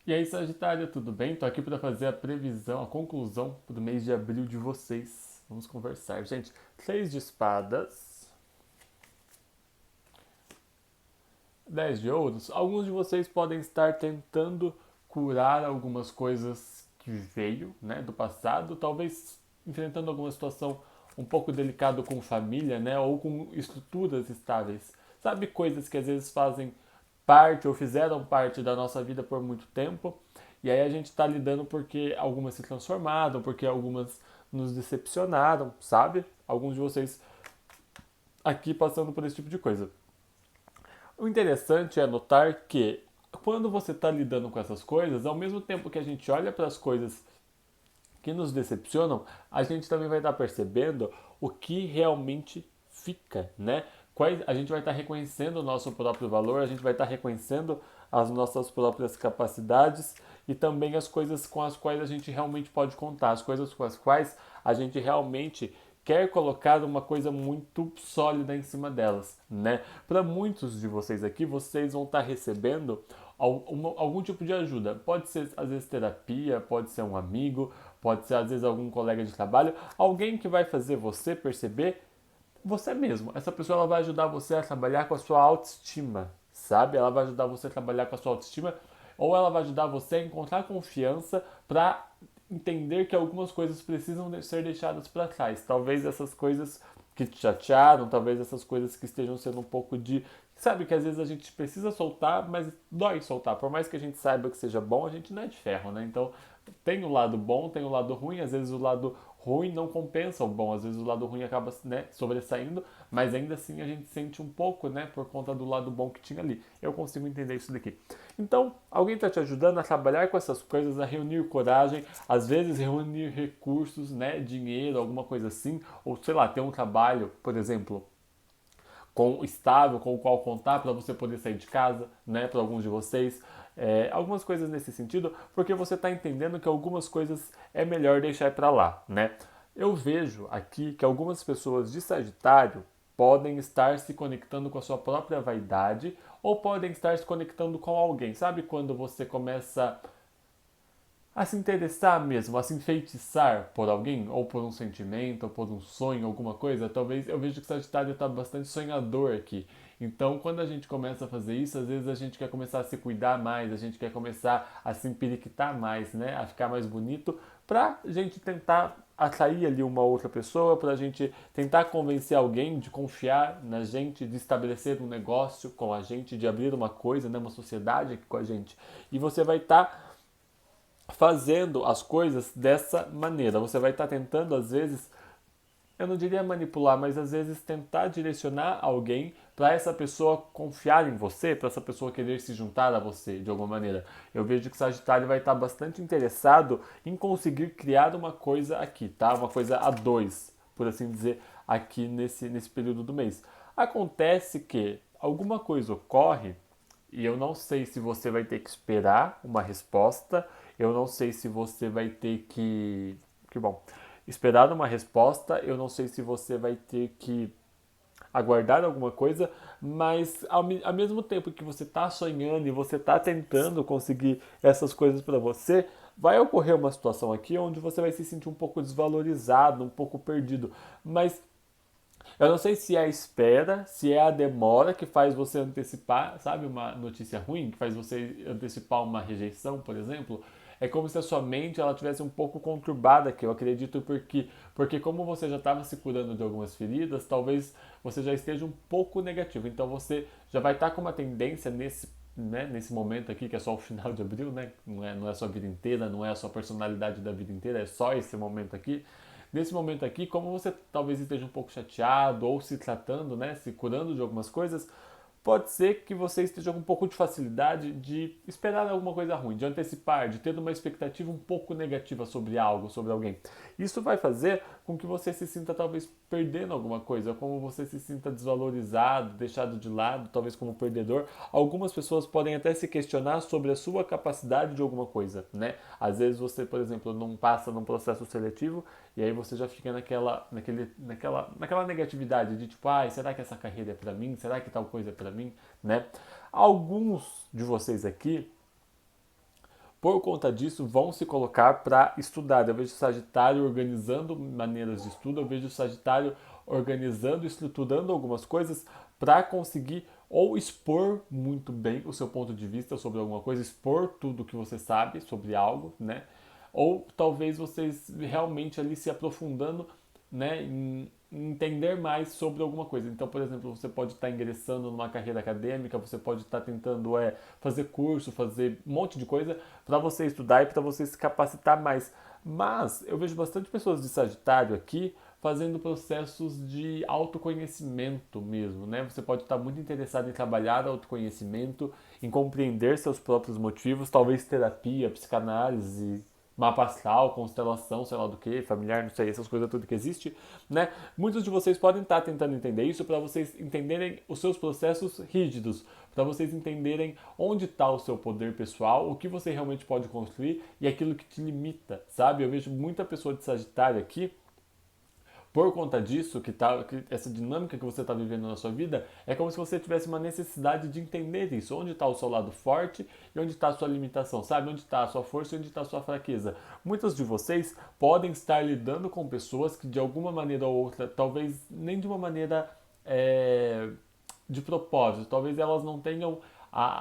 E aí, Sagitário, tudo bem? Tô aqui para fazer a previsão, a conclusão do mês de abril de vocês. Vamos conversar. Gente, 6 de espadas, 10 de ouros. Alguns de vocês podem estar tentando curar algumas coisas que veio, né, do passado, talvez enfrentando alguma situação um pouco delicada com família, né, ou com estruturas estáveis. Sabe, coisas que às vezes fazem parte ou fizeram parte da nossa vida por muito tempo. E aí a gente está lidando porque algumas se transformaram, porque algumas nos decepcionaram, sabe? Alguns de vocês aqui passando por esse tipo de coisa. O interessante é notar que quando você está lidando com essas coisas, ao mesmo tempo que a gente olha para as coisas que nos decepcionam, a gente também vai estar percebendo o que realmente fica, né? A gente vai estar reconhecendo o nosso próprio valor, a gente vai estar reconhecendo as nossas próprias capacidades e também as coisas com as quais a gente realmente pode contar, as coisas com as quais a gente realmente quer colocar uma coisa muito sólida em cima delas, né? Para muitos de vocês aqui, vocês vão estar recebendo algum tipo de ajuda. Pode ser, às vezes, terapia, pode ser um amigo, pode ser, às vezes, algum colega de trabalho, alguém que vai fazer você perceber você mesmo. Essa pessoa ela vai ajudar você a trabalhar com a sua autoestima, sabe? Ela vai ajudar você a trabalhar com a sua autoestima ou ela vai ajudar você a encontrar confiança para entender que algumas coisas precisam ser deixadas para trás. Talvez essas coisas que te chatearam, talvez essas coisas que estejam sendo um pouco de. Sabe que às vezes a gente precisa soltar, mas dói soltar. Por mais que a gente saiba que seja bom, a gente não é de ferro, né? Então tem o lado bom, tem o lado ruim, às vezes o lado ruim não compensa o bom, às vezes o lado ruim acaba, né, sobressaindo, mas ainda assim a gente sente um pouco, né, por conta do lado bom que tinha ali. Eu consigo entender isso daqui. Então, alguém está te ajudando a trabalhar com essas coisas, a reunir coragem, às vezes reunir recursos, né, dinheiro, alguma coisa assim, ou sei lá, ter um trabalho, por exemplo, com estável, com o qual contar para você poder sair de casa, né, para alguns de vocês. Algumas coisas nesse sentido, porque você está entendendo que algumas coisas é melhor deixar para lá, né? Eu vejo aqui que algumas pessoas de Sagitário podem estar se conectando com a sua própria vaidade ou podem estar se conectando com alguém. Sabe quando você começa a se interessar mesmo, a se enfeitiçar por alguém, ou por um sentimento, ou por um sonho, alguma coisa, talvez eu vejo que o Sagitário está bastante sonhador aqui. Então, quando a gente começa a fazer isso, às vezes a gente quer começar a se cuidar mais, a gente quer começar a se empiriquitar mais, né? A ficar mais bonito, pra gente tentar atrair ali uma outra pessoa, pra gente tentar convencer alguém de confiar na gente, de estabelecer um negócio com a gente, de abrir uma coisa, né? Uma sociedade aqui com a gente. E você vai estar fazendo as coisas dessa maneira. Você vai estar tentando, às vezes, eu não diria manipular, mas às vezes tentar direcionar alguém para essa pessoa confiar em você, para essa pessoa querer se juntar a você de alguma maneira. Eu vejo que o Sagitário vai estar bastante interessado em conseguir criar uma coisa aqui, tá? Uma coisa a dois, por assim dizer, aqui nesse período do mês. Acontece que alguma coisa ocorre e eu não sei se você vai ter que esperar uma resposta, eu não sei se você vai ter que bom, esperar uma resposta, eu não sei se você vai ter que aguardar alguma coisa, mas ao mesmo tempo que você está sonhando e você está tentando conseguir essas coisas para você, vai ocorrer uma situação aqui onde você vai se sentir um pouco desvalorizado, um pouco perdido, mas eu não sei se é a espera, se é a demora que faz você antecipar, sabe, uma notícia ruim, que faz você antecipar uma rejeição, por exemplo. É como se a sua mente ela tivesse um pouco conturbada aqui, eu acredito, porque como você já estava se curando de algumas feridas, talvez você já esteja um pouco negativo. Então você já vai estar com uma tendência nesse momento aqui, que é só o final de abril, né? Não é a sua vida inteira, não é a sua personalidade da vida inteira, é só esse momento aqui. Nesse momento aqui, como você talvez esteja um pouco chateado ou se tratando, né, se curando de algumas coisas, pode ser que você esteja com um pouco de facilidade de esperar alguma coisa ruim, de antecipar, de ter uma expectativa um pouco negativa sobre algo, sobre alguém. Isso vai fazer com que você se sinta talvez perdendo alguma coisa, como você se sinta desvalorizado, deixado de lado, talvez como perdedor. Algumas pessoas podem até se questionar sobre a sua capacidade de alguma coisa, né? Às vezes você, por exemplo, não passa num processo seletivo e aí você já fica naquela negatividade de tipo, ai, será que essa carreira é para mim? Será que tal coisa é para mim? Né? Alguns de vocês aqui por conta disso, vão se colocar para estudar. Eu vejo o Sagitário organizando maneiras de estudo, eu vejo o Sagitário organizando, estruturando algumas coisas para conseguir ou expor muito bem o seu ponto de vista sobre alguma coisa, expor tudo que você sabe sobre algo, né? Ou talvez vocês realmente ali se aprofundando, né, em entender mais sobre alguma coisa. Então, por exemplo, você pode estar ingressando numa carreira acadêmica, você pode estar tentando fazer curso, fazer um monte de coisa para você estudar e para você se capacitar mais. Mas eu vejo bastante pessoas de Sagitário aqui fazendo processos de autoconhecimento mesmo, né? Você pode estar muito interessado em trabalhar autoconhecimento, em compreender seus próprios motivos, talvez terapia, psicanálise, mapa astral, constelação, sei lá do que, familiar, não sei, essas coisas tudo que existe, né? Muitos de vocês podem estar tentando entender isso para vocês entenderem os seus processos rígidos, para vocês entenderem onde está o seu poder pessoal, o que você realmente pode construir e aquilo que te limita, sabe? Eu vejo muita pessoa de Sagitário aqui por conta disso, que essa dinâmica que você está vivendo na sua vida, é como se você tivesse uma necessidade de entender isso. Onde está o seu lado forte e onde está a sua limitação, sabe? Onde está a sua força e onde está a sua fraqueza. Muitos de vocês podem estar lidando com pessoas que de alguma maneira ou outra, talvez nem de uma maneira é, de propósito, talvez elas não tenham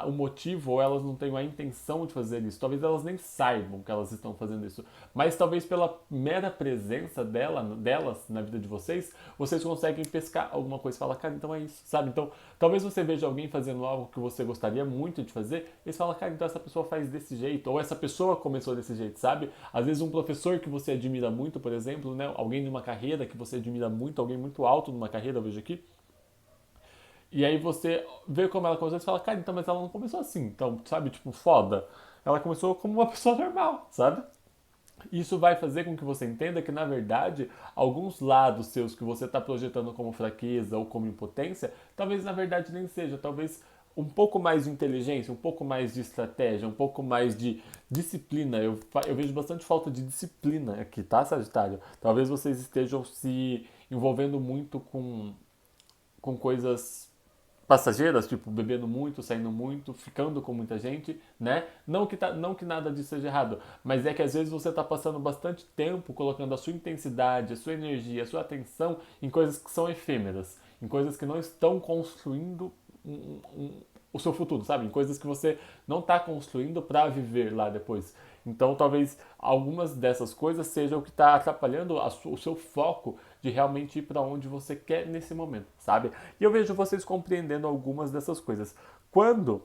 o motivo ou elas não tenham a intenção de fazer isso. Talvez elas nem saibam que elas estão fazendo isso. Mas talvez pela mera presença delas na vida de vocês, vocês conseguem pescar alguma coisa e falar, cara, então é isso, sabe? Então, talvez você veja alguém fazendo algo que você gostaria muito de fazer e você fala, cara, então essa pessoa faz desse jeito, ou essa pessoa começou desse jeito, sabe? Às vezes um professor que você admira muito, por exemplo, né? Alguém de uma carreira que você admira muito, alguém muito alto numa carreira, eu vejo aqui, e aí você vê como ela começou e fala, cara, então, mas ela não começou assim. Então, sabe, tipo, foda. Ela começou como uma pessoa normal, sabe? Isso vai fazer com que você entenda que, na verdade, alguns lados seus que você está projetando como fraqueza ou como impotência, talvez na verdade nem seja. Talvez um pouco mais de inteligência, um pouco mais de estratégia, um pouco mais de disciplina. Eu vejo bastante falta de disciplina aqui, tá, Sagitário? Talvez vocês estejam se envolvendo muito com coisas passageiras, tipo bebendo muito, saindo muito, ficando com muita gente, né? Não que nada disso seja errado, mas é que às vezes você está passando bastante tempo colocando a sua intensidade, a sua energia, a sua atenção em coisas que são efêmeras, em coisas que não estão construindo o seu futuro, sabe? Em coisas que você não está construindo para viver lá depois. Então, talvez algumas dessas coisas sejam o que está atrapalhando o seu foco de realmente ir para onde você quer nesse momento, sabe? E eu vejo vocês compreendendo algumas dessas coisas. Quando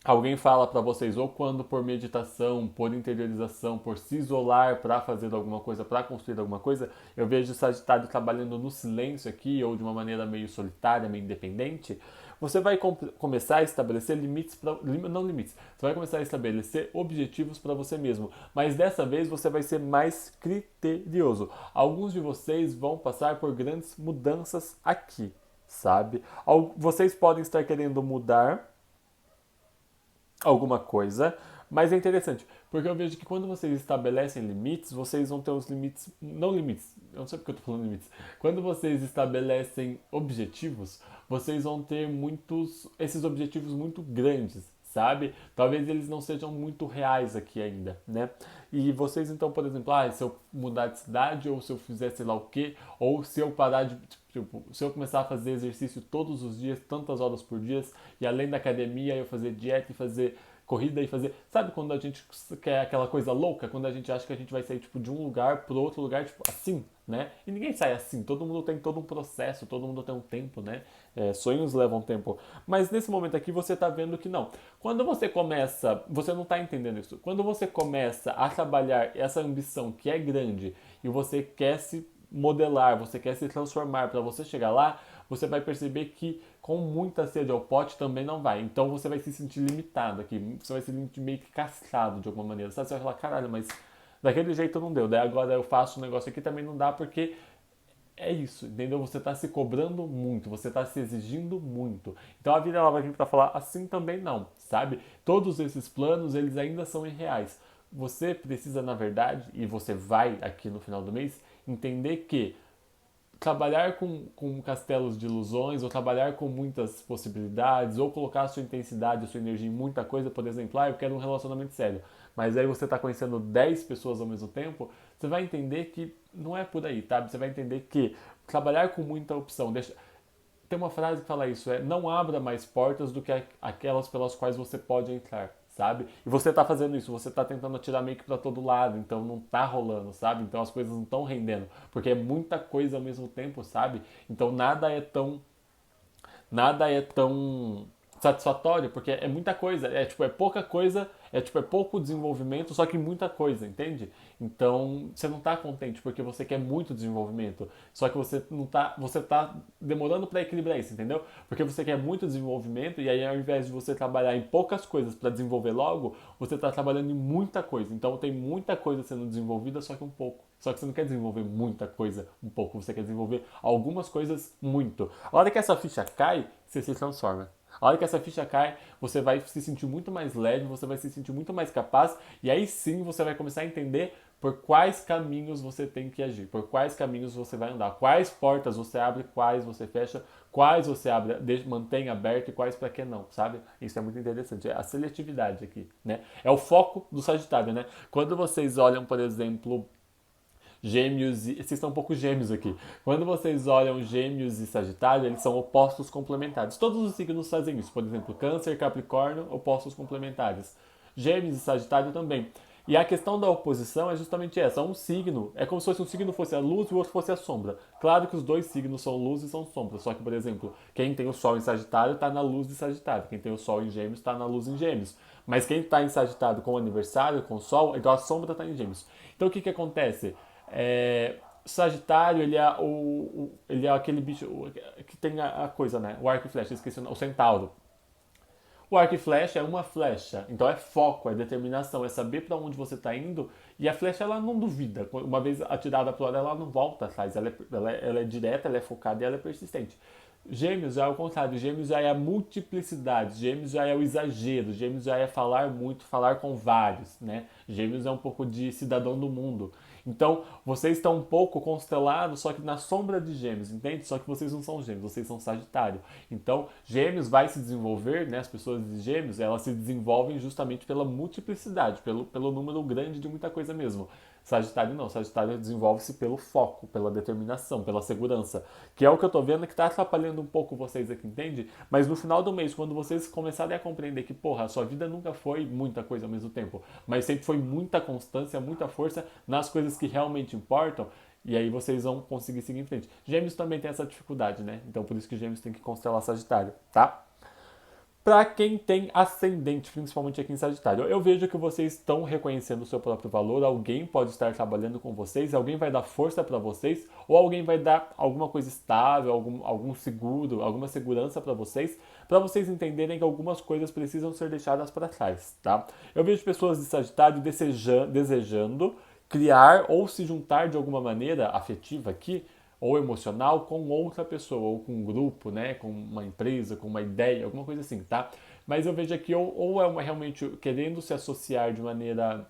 alguém fala para vocês, ou quando por meditação, por interiorização, por se isolar para fazer alguma coisa, para construir alguma coisa, eu vejo o Sagitário trabalhando no silêncio aqui, ou de uma maneira meio solitária, meio independente, você vai começar a estabelecer limites, não limites, você vai começar a estabelecer objetivos para você mesmo, mas dessa vez você vai ser mais criterioso. Alguns de vocês vão passar por grandes mudanças aqui, sabe? Vocês podem estar querendo mudar alguma coisa, mas é interessante, porque eu vejo que quando vocês estabelecem limites, vocês vão ter os limites, não limites, eu não sei porque eu tô falando limites. Quando vocês estabelecem objetivos, vocês vão ter esses objetivos muito grandes, sabe? Talvez eles não sejam muito reais aqui ainda, né? E vocês então, por exemplo, se eu mudar de cidade, ou se eu fizer sei lá o quê, ou se eu parar de, tipo, se eu começar a fazer exercício todos os dias, tantas horas por dia, e além da academia eu fazer dieta e fazer corrida e fazer. Sabe quando a gente quer aquela coisa louca? Quando a gente acha que a gente vai sair tipo, de um lugar pro outro lugar, tipo, assim, né? E ninguém sai assim. Todo mundo tem todo um processo, todo mundo tem um tempo, né? Sonhos levam tempo. Mas nesse momento aqui você tá vendo que não. Quando você começa, você não tá entendendo isso. Quando você começa a trabalhar essa ambição que é grande e você quer se modelar, você quer se transformar para você chegar lá, você vai perceber que com muita sede ao pote também não vai. Então você vai se sentir limitado aqui, você vai se sentir meio que castrado de alguma maneira. Sabe? Você vai falar, caralho, mas daquele jeito não deu. Daí agora eu faço um negócio aqui também não dá porque é isso, entendeu? Você está se cobrando muito, você está se exigindo muito. Então a vida ela vai vir para falar assim também não, sabe? Todos esses planos, eles ainda são irreais. Você precisa, na verdade, e você vai aqui no final do mês, entender que trabalhar com castelos de ilusões, ou trabalhar com muitas possibilidades, ou colocar a sua intensidade, a sua energia em muita coisa, por exemplo, eu quero um relacionamento sério. mas aí você está conhecendo 10 pessoas ao mesmo tempo, você vai entender que não é por aí, tá? Você vai entender que trabalhar com muita opção, tem uma frase que fala isso, não abra mais portas do que aquelas pelas quais você pode entrar, sabe? E você tá fazendo isso, você tá tentando atirar meio que pra todo lado, então não tá rolando, sabe? Então as coisas não estão rendendo, porque é muita coisa ao mesmo tempo, sabe? Então nada é tão satisfatório, porque é muita coisa, é pouca coisa, é pouco desenvolvimento, só que muita coisa, entende? Então, você não tá contente porque você quer muito desenvolvimento, só que você tá demorando para equilibrar isso, entendeu? Porque você quer muito desenvolvimento e aí ao invés de você trabalhar em poucas coisas para desenvolver logo, você tá trabalhando em muita coisa. Então, tem muita coisa sendo desenvolvida, só que um pouco. Só que você não quer desenvolver muita coisa um pouco, você quer desenvolver algumas coisas muito. A hora que essa ficha cai, você se transforma. A hora que essa ficha cai, você vai se sentir muito mais leve, você vai se sentir muito mais capaz, e aí sim você vai começar a entender por quais caminhos você tem que agir, por quais caminhos você vai andar, quais portas você abre, quais você fecha, quais você abre, mantém aberto e quais para que não, sabe? Isso é muito interessante, é a seletividade aqui, né? É o foco do Sagitário, né? Quando vocês olham, por exemplo, Gêmeos e. Vocês estão um pouco gêmeos aqui. Quando vocês olham Gêmeos e Sagitário, eles são opostos complementares. Todos os signos fazem isso. Por exemplo, Câncer e Capricórnio, opostos complementares. Gêmeos e Sagitário também. E a questão da oposição é justamente essa. Um signo é como se fosse um signo fosse a luz e o outro fosse a sombra. Claro que os dois signos são luz e são sombra. Só que, por exemplo, quem tem o Sol em Sagitário está na luz de Sagitário. Quem tem o Sol em Gêmeos está na luz em Gêmeos. Mas quem está em Sagitário com o aniversário, com o Sol, então a sombra está em Gêmeos. Então o que acontece? Sagitário, ele é aquele bicho que tem a coisa, né? O arco e flecha, esqueci o centauro. O arco e flecha é uma flecha, então é foco, é determinação, é saber para onde você está indo. E a flecha ela não duvida. Uma vez atirada para ela, ela não volta atrás. Ela é direta, ela é focada e ela é persistente. Gêmeos já é o contrário, Gêmeos já é a multiplicidade, Gêmeos já é o exagero, Gêmeos já é falar muito, falar com vários, né? Gêmeos é um pouco de cidadão do mundo. Então, vocês estão um pouco constelados, só que na sombra de Gêmeos, entende? Só que vocês não são Gêmeos, vocês são Sagitário. Então, Gêmeos vai se desenvolver, né? As pessoas de Gêmeos, elas se desenvolvem justamente pela multiplicidade, pelo número grande de muita coisa mesmo. Sagitário não, Sagitário desenvolve-se pelo foco, pela determinação, pela segurança, que é o que eu tô vendo que tá atrapalhando um pouco vocês aqui, entende? Mas no final do mês, quando vocês começarem a compreender que, porra, a sua vida nunca foi muita coisa ao mesmo tempo, mas sempre foi muita constância, muita força nas coisas que realmente importam, e aí vocês vão conseguir seguir em frente. Gêmeos também tem essa dificuldade, né? Então por isso que Gêmeos tem que constelar Sagitário, tá? Para quem tem ascendente, principalmente aqui em Sagitário, eu vejo que vocês estão reconhecendo o seu próprio valor, alguém pode estar trabalhando com vocês, alguém vai dar força para vocês, ou alguém vai dar alguma coisa estável, algum seguro, alguma segurança para vocês entenderem que algumas coisas precisam ser deixadas para trás, tá? Eu vejo pessoas de Sagitário desejando criar ou se juntar de alguma maneira afetiva aqui, ou emocional com outra pessoa, ou com um grupo, né, com uma empresa, com uma ideia, alguma coisa assim, tá? Mas eu vejo aqui ou realmente querendo se associar de maneira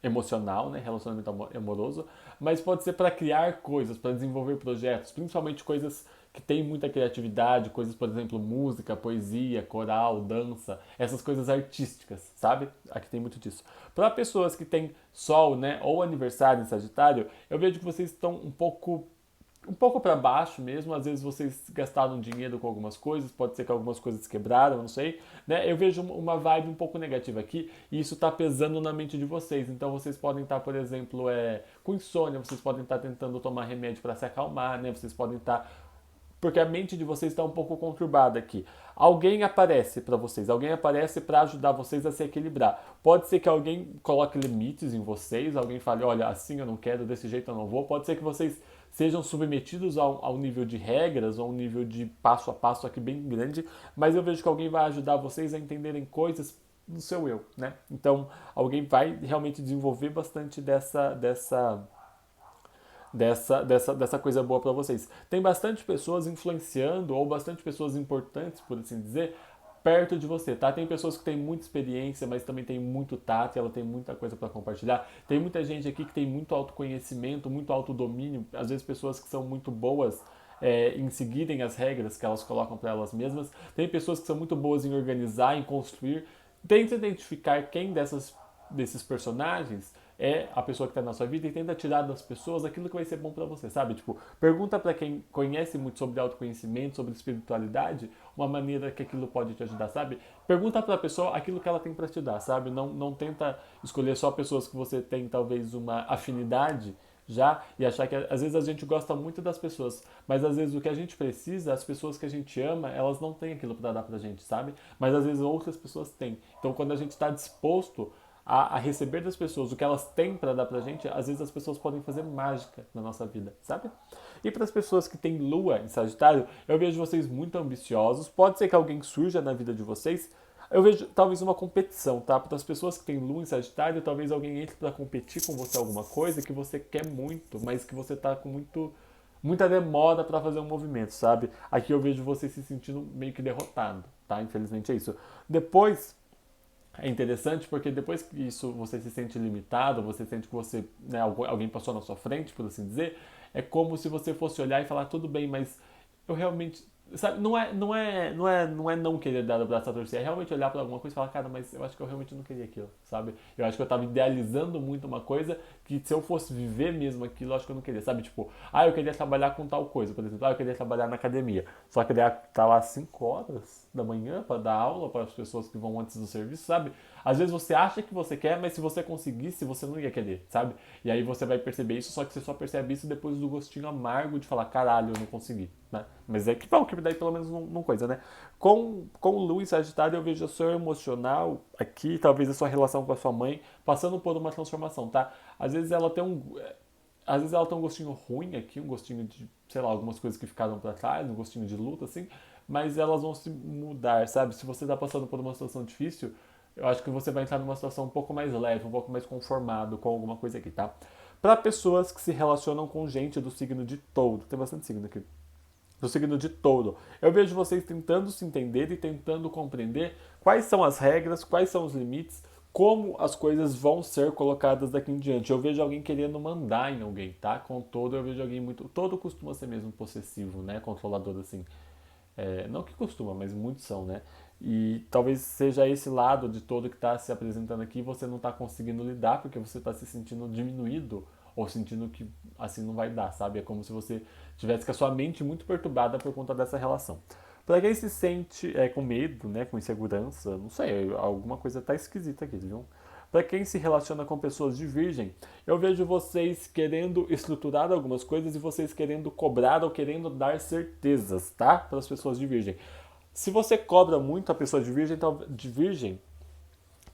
emocional, né, relacionamento amoroso, mas pode ser para criar coisas, para desenvolver projetos, principalmente coisas que têm muita criatividade, coisas, por exemplo, música, poesia, coral, dança, essas coisas artísticas, sabe? Aqui tem muito disso. Para pessoas que têm Sol, né, ou aniversário em Sagitário, eu vejo que vocês estão um pouco para baixo mesmo, às vezes vocês gastaram dinheiro com algumas coisas, pode ser que algumas coisas quebraram, não sei, né? Eu vejo uma vibe um pouco negativa aqui e isso está pesando na mente de vocês. Então vocês podem estar, por exemplo, com insônia, vocês podem estar tentando tomar remédio para se acalmar, né? Vocês podem estar porque a mente de vocês está um pouco conturbada aqui. Alguém aparece para vocês, alguém aparece para ajudar vocês a se equilibrar. Pode ser que alguém coloque limites em vocês, alguém fale, olha, assim eu não quero, desse jeito eu não vou. Pode ser que vocês sejam submetidos ao nível de regras, ou a um nível de passo a passo aqui bem grande, mas eu vejo que alguém vai ajudar vocês a entenderem coisas do seu eu, né? Então, alguém vai realmente desenvolver bastante dessa coisa boa para vocês. Tem bastante pessoas influenciando, ou bastante pessoas importantes, por assim dizer, perto de você, tá? Tem pessoas que têm muita experiência, mas também tem muito tato, e ela tem muita coisa para compartilhar. Tem muita gente aqui que tem muito autoconhecimento, muito autodomínio, às vezes pessoas que são muito boas em seguirem as regras que elas colocam para elas mesmas. Tem pessoas que são muito boas em organizar, em construir. Tente identificar quem desses personagens é a pessoa que está na sua vida e tenta tirar das pessoas aquilo que vai ser bom para você, sabe? Tipo, pergunta para quem conhece muito sobre autoconhecimento, sobre espiritualidade, uma maneira que aquilo pode te ajudar, sabe? Pergunta para a pessoa aquilo que ela tem para te dar, sabe? Não tenta escolher só pessoas que você tem talvez uma afinidade já e achar que às vezes a gente gosta muito das pessoas, mas às vezes o que a gente precisa, as pessoas que a gente ama, elas não têm aquilo para dar pra gente, sabe? Mas às vezes outras pessoas têm. Então quando a gente está disposto a receber das pessoas o que elas têm para dar pra gente, às vezes as pessoas podem fazer mágica na nossa vida, sabe? E para as pessoas que têm lua em Sagitário, eu vejo vocês muito ambiciosos. Pode ser que alguém surja na vida de vocês. Eu vejo talvez uma competição, tá? Para as pessoas que têm lua em Sagitário, talvez alguém entre para competir com você alguma coisa que você quer muito, mas que você tá com muita demora para fazer um movimento, sabe? Aqui eu vejo você se sentindo meio que derrotado, tá? Infelizmente é isso. Depois é interessante porque depois que isso você se sente limitado, você sente que você, né, alguém passou na sua frente, por assim dizer, é como se você fosse olhar e falar, tudo bem, mas eu realmente, sabe, não é não querer dar o braço a torcer, é realmente olhar para alguma coisa e falar, cara, mas eu acho que eu realmente não queria aquilo, sabe? Eu acho que eu estava idealizando muito uma coisa que se eu fosse viver mesmo aquilo, eu acho que eu não queria, sabe? Tipo, eu queria trabalhar com tal coisa, por exemplo, eu queria trabalhar na academia, só que daí tá lá 5 horas da manhã para dar aula para as pessoas que vão antes do serviço, sabe? Às vezes você acha que você quer, mas se você conseguisse, você não ia querer, sabe? E aí você vai perceber isso, só que você só percebe isso depois do gostinho amargo de falar, caralho, eu não consegui, né? Mas é que bom, que daí pelo menos não coisa, né? Com Lua em Sagitário eu vejo o seu emocional aqui, talvez a sua relação com a sua mãe, passando por uma transformação, tá? Às vezes ela tem às vezes ela tem um gostinho ruim aqui, um gostinho de, sei lá, algumas coisas que ficaram pra trás, um gostinho de luta, assim, mas elas vão se mudar, sabe? Se você tá passando por uma situação difícil, eu acho que você vai entrar numa situação um pouco mais leve, um pouco mais conformado com alguma coisa aqui, tá? Para pessoas que se relacionam com gente do signo de touro, tem bastante signo aqui, do signo de touro, eu vejo vocês tentando se entender e tentando compreender quais são as regras, quais são os limites, como as coisas vão ser colocadas daqui em diante. Eu vejo alguém querendo mandar em alguém, tá? Com todo, eu vejo alguém muito. Todo costuma ser mesmo possessivo, né? Controlador, assim. Não que costuma, mas muitos são, né? E talvez seja esse lado de todo que está se apresentando aqui e você não está conseguindo lidar porque você está se sentindo diminuído ou sentindo que assim não vai dar, sabe? É como se você tivesse com a sua mente muito perturbada por conta dessa relação. Para quem se sente com medo, né, com insegurança, não sei, alguma coisa tá esquisita aqui, viu? Para quem se relaciona com pessoas de virgem, eu vejo vocês querendo estruturar algumas coisas e vocês querendo cobrar ou querendo dar certezas, tá? Para as pessoas de virgem. Se você cobra muito a pessoa de virgem,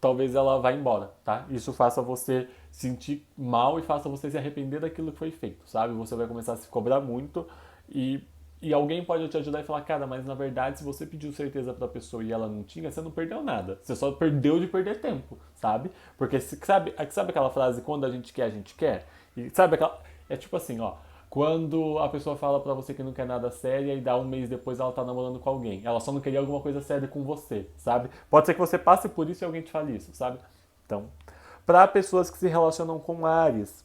talvez ela vá embora, tá? Isso faça você sentir mal e faça você se arrepender daquilo que foi feito, sabe? Você vai começar a se cobrar muito e, e alguém pode te ajudar e falar, cara, mas na verdade, se você pediu certeza pra pessoa e ela não tinha, você não perdeu nada. Você só perdeu de perder tempo, sabe? Porque sabe aquela frase, quando a gente quer, a gente quer? E sabe aquela. É tipo assim, ó. Quando a pessoa fala pra você que não quer nada sério e dá um mês depois ela tá namorando com alguém. Ela só não queria alguma coisa séria com você, sabe? Pode ser que você passe por isso e alguém te fale isso, sabe? Então, para pessoas que se relacionam com Ares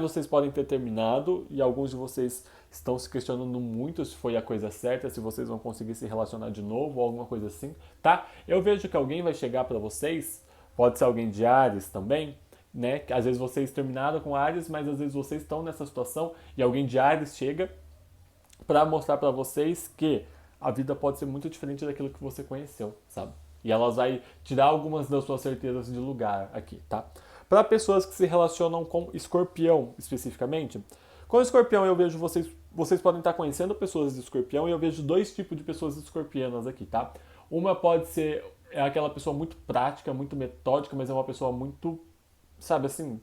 vocês podem ter terminado e alguns de vocês estão se questionando muito se foi a coisa certa, se vocês vão conseguir se relacionar de novo ou alguma coisa assim, tá? Eu vejo que alguém vai chegar para vocês, pode ser alguém de Ares também, né? Às vezes vocês terminaram com Ares, mas às vezes vocês estão nessa situação e alguém de Ares chega para mostrar para vocês que a vida pode ser muito diferente daquilo que você conheceu, sabe? E elas vai tirar algumas das suas certezas de lugar aqui, tá? Para pessoas que se relacionam com escorpião, especificamente, com escorpião eu vejo vocês podem estar conhecendo pessoas de escorpião e eu vejo dois tipos de pessoas escorpianas aqui, tá? Uma pode ser aquela pessoa muito prática, muito metódica, mas é uma pessoa muito, sabe assim,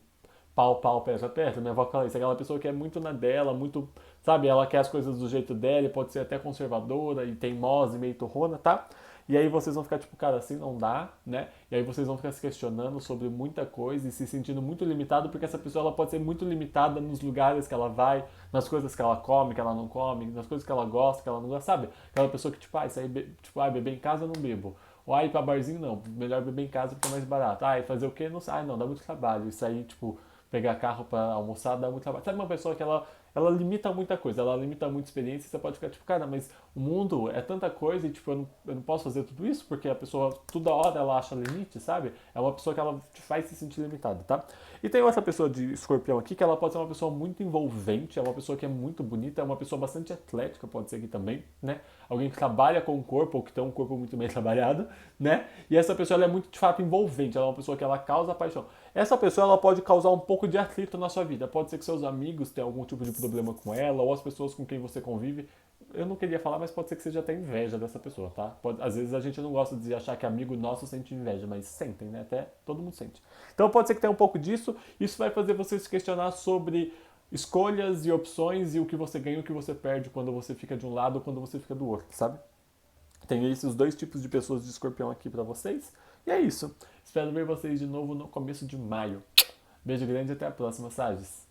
pau, peça. Minha avó fala isso, aquela pessoa que é muito na dela, muito, sabe, ela quer as coisas do jeito dela, pode ser até conservadora e teimosa e meio torrona, tá? E aí vocês vão ficar tipo, cara, assim não dá, né? E aí vocês vão ficar se questionando sobre muita coisa e se sentindo muito limitado, porque essa pessoa ela pode ser muito limitada nos lugares que ela vai, nas coisas que ela come, que ela não come, nas coisas que ela gosta, que ela não gosta, sabe? Aquela pessoa que tipo, isso aí, tipo, beber em casa eu não bebo. Ou ir pra barzinho não, melhor beber em casa porque é mais barato. Fazer o quê? Não sei. Não, dá muito trabalho. Isso aí, tipo, pegar carro para almoçar dá muito trabalho. Sabe uma pessoa que ela ela limita muita coisa, ela limita muita experiência, e você pode ficar tipo, cara, mas o mundo é tanta coisa e tipo, eu não posso fazer tudo isso porque a pessoa, toda hora ela acha limite, sabe? É uma pessoa que ela te faz se sentir limitado, tá? E tem outra pessoa de escorpião aqui que ela pode ser uma pessoa muito envolvente, é uma pessoa que é muito bonita, é uma pessoa bastante atlética, pode ser aqui também, né? Alguém que trabalha com o corpo ou que tem um corpo muito bem trabalhado, né? E essa pessoa ela é muito de fato envolvente, ela é uma pessoa que ela causa paixão. Essa pessoa ela pode causar um pouco de atrito na sua vida. Pode ser que seus amigos tenham algum tipo de problema com ela ou as pessoas com quem você convive. Eu não queria falar, mas pode ser que você já tenha inveja dessa pessoa, tá? Às vezes a gente não gosta de achar que amigo nosso sente inveja, mas sentem, né? Até todo mundo sente. Então pode ser que tenha um pouco disso. Isso vai fazer você se questionar sobre escolhas e opções e o que você ganha e o que você perde quando você fica de um lado ou quando você fica do outro, sabe? Tem esses dois tipos de pessoas de escorpião aqui pra vocês. E é isso. Espero ver vocês de novo no começo de maio. Beijo grande e até a próxima, Sages.